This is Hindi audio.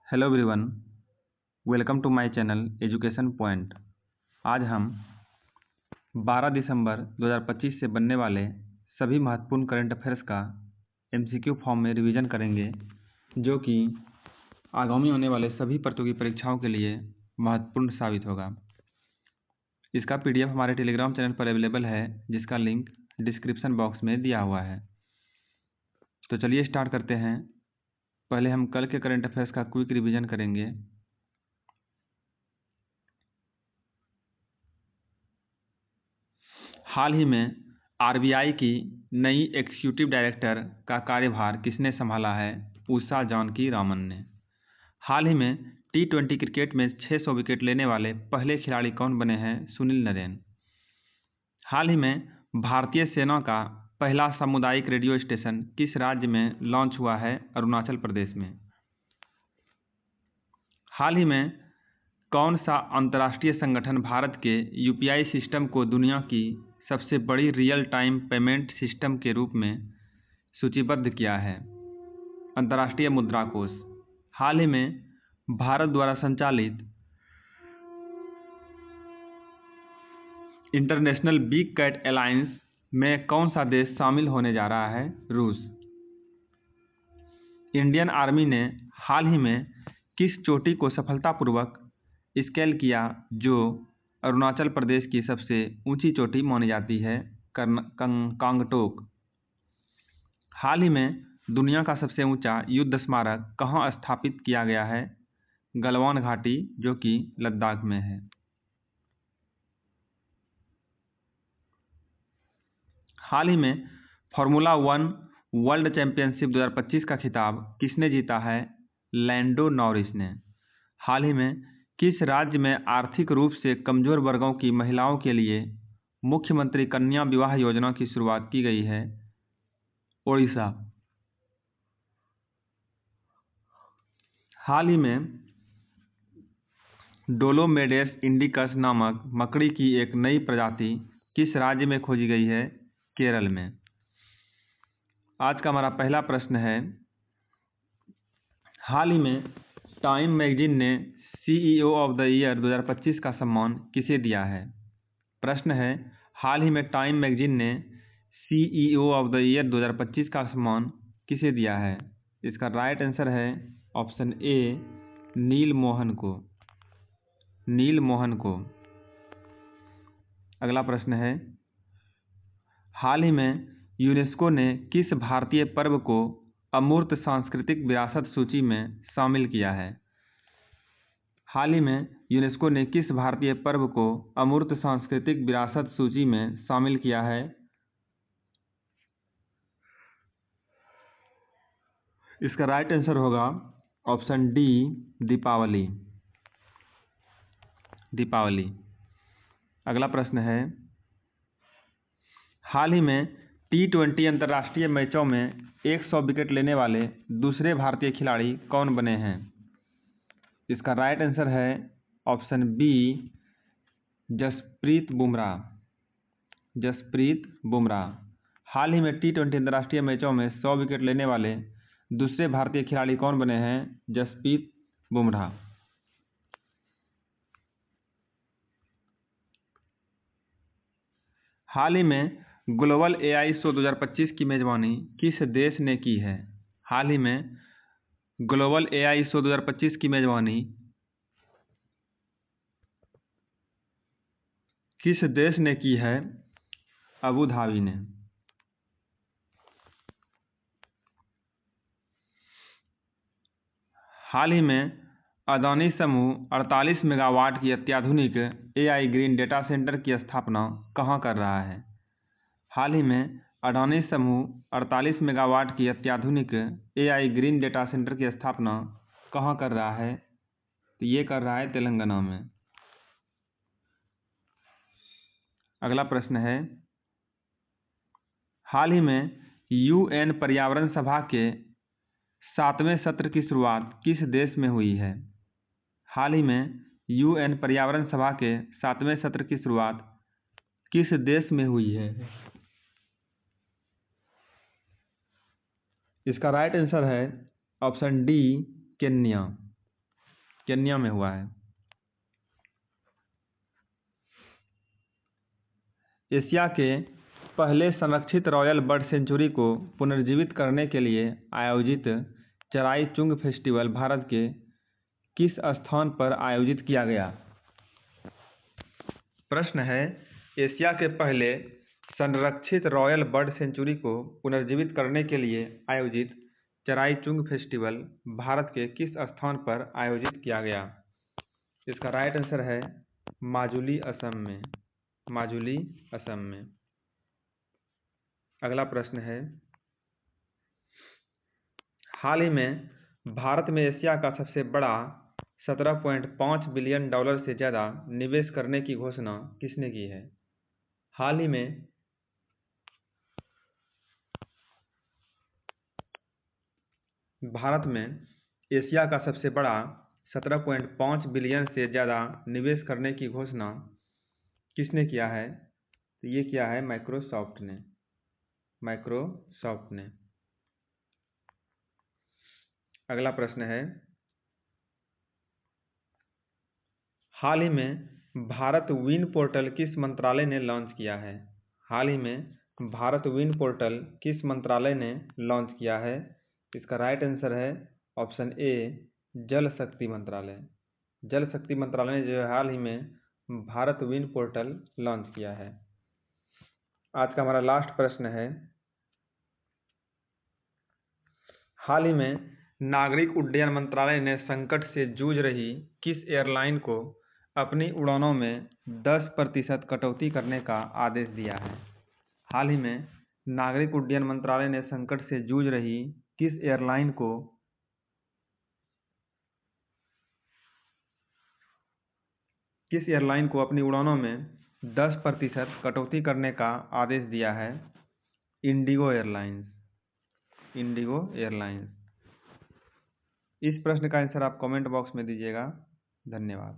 Hello everyone, welcome to my channel education point. आज हम 12 दिसंबर 2025 से बनने वाले सभी महत्वपूर्ण करंट अफेयर्स का एमसीक्यू फॉर्म में रिवीजन करेंगे, जो कि आगामी होने वाले सभी प्रतियोगी परीक्षाओं के लिए महत्वपूर्ण साबित होगा। इसका पीडीएफ हमारे टेलीग्राम चैनल पर अवेलेबल है, जिसका लिंक डिस्क्रिप्शन बॉक्स में दिया हुआ है। तो चलिए स्टार्ट करते हैं। पहले हम कल के करंट अफेयर्स का क्विक रिवीजन करेंगे। हाल ही में आरबीआई की नई एग्जीक्यूटिव डायरेक्टर का कार्यभार किसने संभाला है? उषा जानकी रामन ने। हाल ही में T20 क्रिकेट में 600 विकेट लेने वाले पहले खिलाड़ी कौन बने हैं? सुनील नरेन। हाल ही में भारतीय सेना का पहला सामुदायिक रेडियो स्टेशन किस राज्य में लॉन्च हुआ है? अरुणाचल प्रदेश में। हाल ही में कौन सा अंतर्राष्ट्रीय संगठन भारत के यूपीआई सिस्टम को दुनिया की सबसे बड़ी रियल टाइम पेमेंट सिस्टम के रूप में सूचीबद्ध किया है? अंतर्राष्ट्रीय मुद्रा कोष। हाल ही में भारत द्वारा संचालित इंटरनेशनल बिग कैट अलायंस में कौन सा देश शामिल होने जा रहा है? रूस। इंडियन आर्मी ने हाल ही में किस चोटी को सफलतापूर्वक स्केल किया, जो अरुणाचल प्रदेश की सबसे ऊंची चोटी मानी जाती है? कांगटोक। हाल ही में दुनिया का सबसे ऊंचा युद्ध स्मारक कहाँ स्थापित किया गया है? गलवान घाटी, जो कि लद्दाख में है। हाल ही में फार्मूला 1 वर्ल्ड चैंपियनशिप 2025 का खिताब किसने जीता है? लैंडो नॉरिस ने। हाल ही में किस राज्य में आर्थिक रूप से कमजोर वर्गों की महिलाओं के लिए मुख्यमंत्री कन्या विवाह योजना की शुरुआत की गई है? ओडिशा। हाल ही में डोलोमेडेस इंडिकस नामक मकड़ी की एक नई प्रजाति किस राज्य में खोजी गई है? केरल में। आज का हमारा पहला प्रश्न है, हाल ही में टाइम मैगजीन ने सीईओ ऑफ द ईयर 2025 का सम्मान किसे दिया है? प्रश्न है, हाल ही में टाइम मैगजीन ने सीईओ ऑफ द ईयर 2025 का सम्मान किसे दिया है? इसका राइट आंसर है ऑप्शन ए, नील मोहन को। नील मोहन को। अगला प्रश्न है, हाल ही में यूनेस्को ने किस भारतीय पर्व को अमूर्त सांस्कृतिक विरासत सूची में शामिल किया है? हाल ही में यूनेस्को ने किस भारतीय पर्व को अमूर्त सांस्कृतिक विरासत सूची में शामिल किया है? इसका राइट आंसर होगा ऑप्शन डी, दीपावली। दीपावली। अगला प्रश्न है, हाल ही में T20 अंतर्राष्ट्रीय मैचों में 100 विकेट लेने वाले दूसरे भारतीय खिलाड़ी कौन बने हैं? इसका राइट आंसर है ऑप्शन बी, जसप्रीत बुमराह। जसप्रीत बुमराह। हाल ही में T20 अंतर्राष्ट्रीय मैचों में 100 विकेट लेने वाले दूसरे भारतीय खिलाड़ी कौन बने हैं? जसप्रीत बुमराह। हाल ही में ग्लोबल एआई शो 2025 की मेजबानी किस देश ने की है? हाल ही में ग्लोबल एआई शो 2025 की मेजबानी किस देश ने की है? अबू धाबी ने। हाल ही में अदानी समूह 48 मेगावाट की अत्याधुनिक एआई ग्रीन डेटा सेंटर की स्थापना कहाँ कर रहा है? हाल ही में अडानी समूह 48 मेगावाट की अत्याधुनिक एआई ग्रीन डेटा सेंटर की स्थापना कहाँ कर रहा है? तो ये कर रहा है तेलंगाना में। अगला प्रश्न है, हाल ही में यूएन पर्यावरण सभा के 7वें सत्र की शुरुआत किस देश में हुई है? हाल ही में यूएन पर्यावरण सभा के 7वें सत्र की शुरुआत किस देश में हुई है? इसका राइट आंसर है ऑप्शन डी, केन्या। केन्या में हुआ है। एशिया के पहले संरक्षित रॉयल बर्ड सेंचुरी को पुनर्जीवित करने के लिए आयोजित चराई चुंग फेस्टिवल भारत के किस स्थान पर आयोजित किया गया? प्रश्न है, एशिया के पहले संरक्षित रॉयल बर्ड सेंचुरी को पुनर्जीवित करने के लिए आयोजित चराई चुंग फेस्टिवल भारत के किस स्थान पर आयोजित किया गया? इसका राइट आंसर है माजुली, असम में। माजुली, असम में। अगला प्रश्न है, हाल ही में भारत में एशिया का सबसे बड़ा 17.5 बिलियन डॉलर से ज़्यादा निवेश करने की घोषणा किसने की है? हाल ही में भारत में एशिया का सबसे बड़ा 17.5 बिलियन से ज़्यादा निवेश करने की घोषणा किसने किया है? तो ये किया है माइक्रोसॉफ्ट ने। माइक्रोसॉफ्ट ने। अगला प्रश्न है, हाल ही में भारत विन पोर्टल किस मंत्रालय ने लॉन्च किया है? हाल ही में भारत विन पोर्टल किस मंत्रालय ने लॉन्च किया है? इसका राइट आंसर है ऑप्शन ए, जल शक्ति मंत्रालय। जल शक्ति मंत्रालय ने जो है हाल ही में भारत विन पोर्टल लॉन्च किया है। आज का हमारा लास्ट प्रश्न है, हाल ही में नागरिक उड्डयन मंत्रालय ने संकट से जूझ रही किस एयरलाइन को अपनी उड़ानों में 10% कटौती करने का आदेश दिया है? हाल ही में नागरिक उड्डयन मंत्रालय ने संकट से जूझ रही किस एयरलाइन को अपनी उड़ानों में 10% कटौती करने का आदेश दिया है? Indigo airlines. Indigo airlines. इस प्रश्न का आंसर आप कमेंट बॉक्स में दीजिएगा। धन्यवाद।